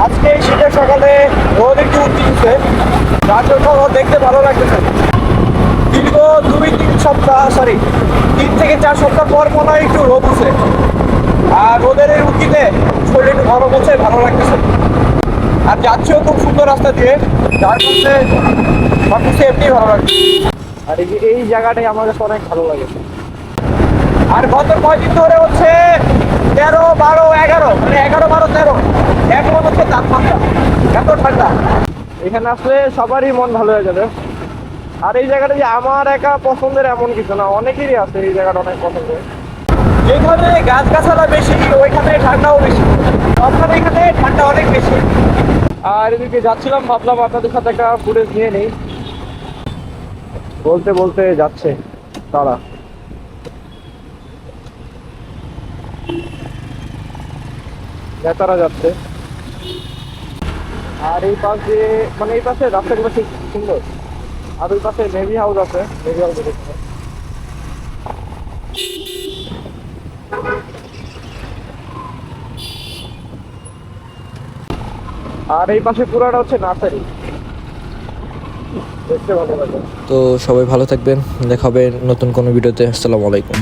আজকে এই শীতের সকালে রোদ একটু উঠছে, যার জন্য দেখতে ভালো লাগতেছে। দীর্ঘ 3 থেকে 4 সপ্তাহ পর মনে হয় একটু রোদ উঠছে, আর রোদের এই উঠিতে শরীর একটু গরম হচ্ছে, ভালো লাগতেছে। আর যাচ্ছেও খুব সুন্দর রাস্তা দিয়ে, যার কারণে সবকিছু এমনি ভালো লাগছে। আর এই জায়গাটাই আমার কাছে অনেক ভালো লাগে। আর গত কয়দিন ধরে হচ্ছে 13, 12, 11, মানে 11, 12, 13 এখন হচ্ছে তাপমাত্রা এত ঠান্ডা, এখানে আসলে সবারই মন ভালো হয়ে যাবে। আর এই জায়গাটা যে আমার একা পছন্দের এমন কিছু না, অনেকেরই আছে এই জায়গাটা অনেক পছন্দের। যেখানে গাছগাছালা বেশি ওইখানে ঠান্ডাও বেশি, আপনার এখানে ঠান্ডা অনেক বেশি। আর এদিকে যাচ্ছিলাম, ভাবলাম আপনাদের সাথে একটা ফুটেজ নিয়ে নেই। বলতে বলতে যাচ্ছে তারা, নেতারা যাচ্ছে। আর এই পাশ দিয়ে, মানে এই পাশে রাস্তাগুলো খুব সুন্দর। আর ওই পাশে নেভি হাউস আছে, নেভি হাউসে দেখতে। আর এই পাশে পুরাটা হচ্ছে নার্সারি, দেখতে ভালো লাগে। তো সবাই ভালো থাকবেন, দেখা হবে নতুন কোনো ভিডিওতে। আসসালামু আলাইকুম।